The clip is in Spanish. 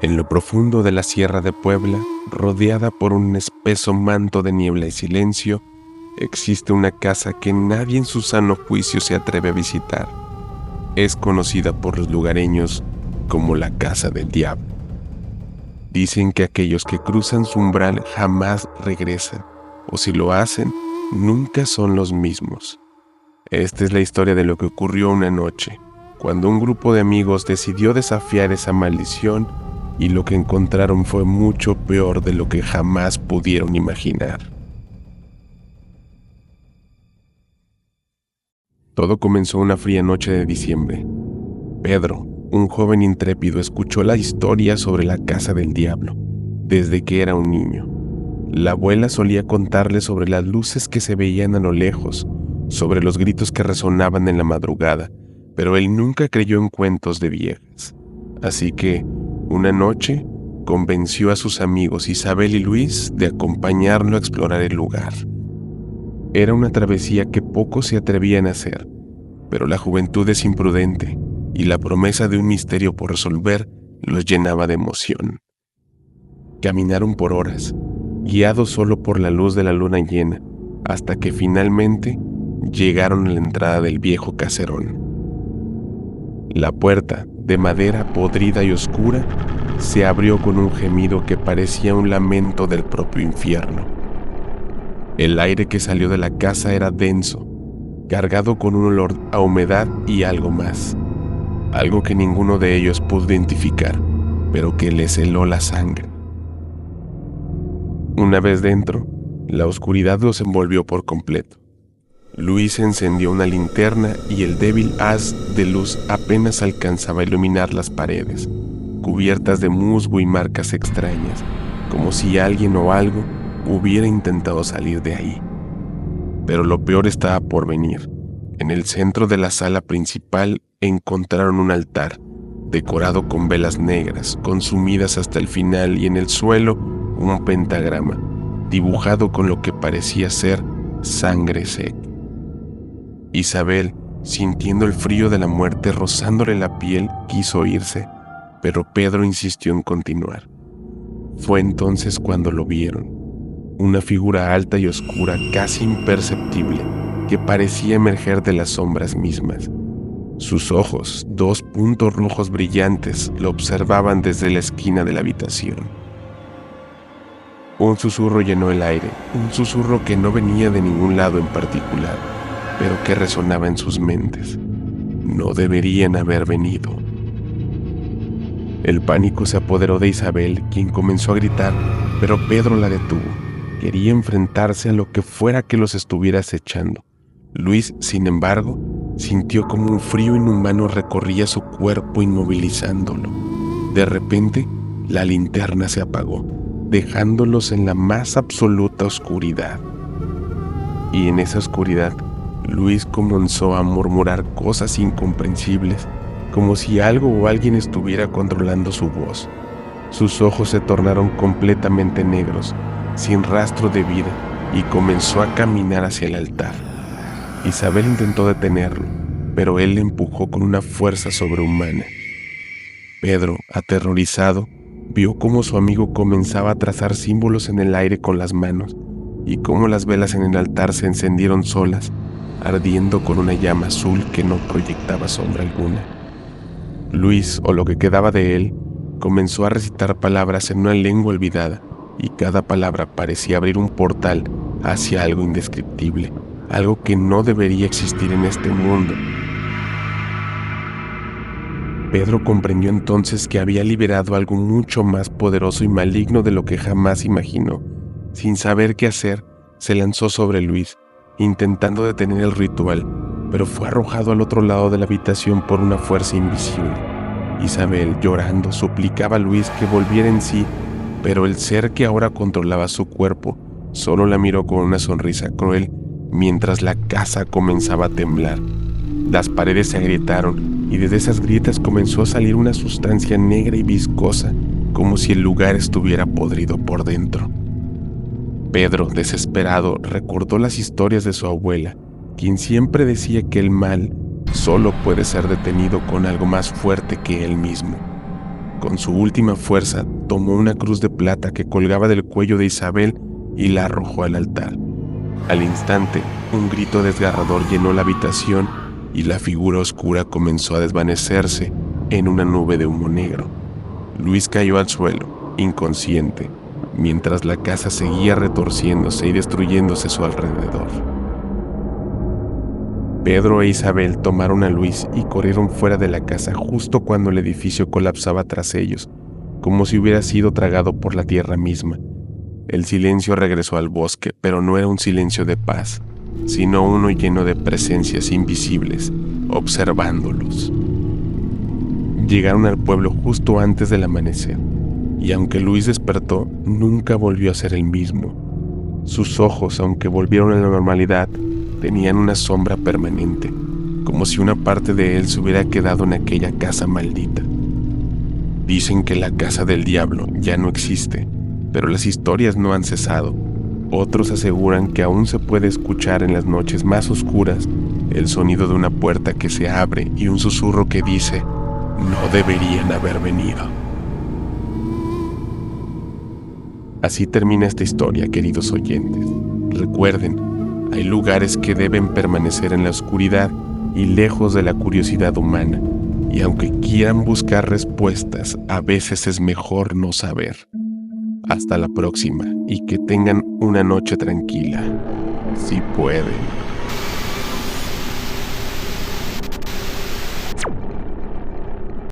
En lo profundo de la Sierra de Puebla, rodeada por un espeso manto de niebla y silencio, existe una casa que nadie en su sano juicio se atreve a visitar. Es conocida por los lugareños como la Casa del Diablo. Dicen que aquellos que cruzan su umbral jamás regresan, o si lo hacen, nunca son los mismos. Esta es la historia de lo que ocurrió una noche, cuando un grupo de amigos decidió desafiar esa maldición y lo que encontraron fue mucho peor de lo que jamás pudieron imaginar. Todo comenzó una fría noche de diciembre. Pedro, un joven intrépido, escuchó la historia sobre la Casa del Diablo desde que era un niño. La abuela solía contarle sobre las luces que se veían a lo lejos, sobre los gritos que resonaban en la madrugada, pero él nunca creyó en cuentos de viejas. Así que, una noche, convenció a sus amigos Isabel y Luis de acompañarlo a explorar el lugar. Era una travesía que pocos se atrevían a hacer, pero la juventud es imprudente y la promesa de un misterio por resolver los llenaba de emoción. Caminaron por horas, guiados solo por la luz de la luna llena, hasta que finalmente llegaron a la entrada del viejo caserón. La puerta, de madera podrida y oscura, se abrió con un gemido que parecía un lamento del propio infierno. El aire que salió de la casa era denso, cargado con un olor a humedad y algo más, algo que ninguno de ellos pudo identificar, pero que les heló la sangre. Una vez dentro, la oscuridad los envolvió por completo. Luis encendió una linterna y el débil haz de luz apenas alcanzaba a iluminar las paredes, cubiertas de musgo y marcas extrañas, como si alguien o algo hubiera intentado salir de ahí. Pero lo peor estaba por venir. En el centro de la sala principal encontraron un altar, decorado con velas negras, consumidas hasta el final, y en el suelo un pentagrama, dibujado con lo que parecía ser sangre seca. Isabel, sintiendo el frío de la muerte rozándole la piel, quiso irse, pero Pedro insistió en continuar. Fue entonces cuando lo vieron, una figura alta y oscura, casi imperceptible, que parecía emerger de las sombras mismas. Sus ojos, 2 puntos rojos brillantes, lo observaban desde la esquina de la habitación. Un susurro llenó el aire, un susurro que no venía de ningún lado en particular, pero que resonaba en sus mentes. No deberían haber venido. El pánico se apoderó de Isabel, quien comenzó a gritar, pero Pedro la detuvo. Quería enfrentarse a lo que fuera que los estuviera acechando. Luis, sin embargo, sintió como un frío inhumano recorría su cuerpo inmovilizándolo. De repente, la linterna se apagó, dejándolos en la más absoluta oscuridad. Y en esa oscuridad, Luis comenzó a murmurar cosas incomprensibles, como si algo o alguien estuviera controlando su voz. Sus ojos se tornaron completamente negros, sin rastro de vida, y comenzó a caminar hacia el altar. Isabel intentó detenerlo, pero él le empujó con una fuerza sobrehumana. Pedro, aterrorizado, vio cómo su amigo comenzaba a trazar símbolos en el aire con las manos, y cómo las velas en el altar se encendieron solas, ardiendo con una llama azul que no proyectaba sombra alguna. Luis, o lo que quedaba de él, comenzó a recitar palabras en una lengua olvidada, y cada palabra parecía abrir un portal hacia algo indescriptible, algo que no debería existir en este mundo. Pedro comprendió entonces que había liberado algo mucho más poderoso y maligno de lo que jamás imaginó. Sin saber qué hacer, se lanzó sobre Luis, intentando detener el ritual, pero fue arrojado al otro lado de la habitación por una fuerza invisible. Isabel, llorando, suplicaba a Luis que volviera en sí, pero el ser que ahora controlaba su cuerpo solo la miró con una sonrisa cruel mientras la casa comenzaba a temblar. Las paredes se agrietaron y desde esas grietas comenzó a salir una sustancia negra y viscosa, como si el lugar estuviera podrido por dentro. Pedro, desesperado, recordó las historias de su abuela, quien siempre decía que el mal solo puede ser detenido con algo más fuerte que él mismo. Con su última fuerza, tomó una cruz de plata que colgaba del cuello de Isabel y la arrojó al altar. Al instante, un grito desgarrador llenó la habitación y la figura oscura comenzó a desvanecerse en una nube de humo negro. Luis cayó al suelo, inconsciente, mientras la casa seguía retorciéndose y destruyéndose a su alrededor. Pedro e Isabel tomaron a Luis y corrieron fuera de la casa justo cuando el edificio colapsaba tras ellos, como si hubiera sido tragado por la tierra misma. El silencio regresó al bosque, pero no era un silencio de paz, sino uno lleno de presencias invisibles, observándolos. Llegaron al pueblo justo antes del amanecer, y aunque Luis despertó, nunca volvió a ser el mismo. Sus ojos, aunque volvieron a la normalidad, tenían una sombra permanente, como si una parte de él se hubiera quedado en aquella casa maldita. Dicen que la casa del diablo ya no existe, pero las historias no han cesado. Otros aseguran que aún se puede escuchar en las noches más oscuras el sonido de una puerta que se abre y un susurro que dice: "No deberían haber venido". Así termina esta historia, queridos oyentes. Recuerden, hay lugares que deben permanecer en la oscuridad y lejos de la curiosidad humana, y aunque quieran buscar respuestas, a veces es mejor no saber. Hasta la próxima y que tengan una noche tranquila, si pueden.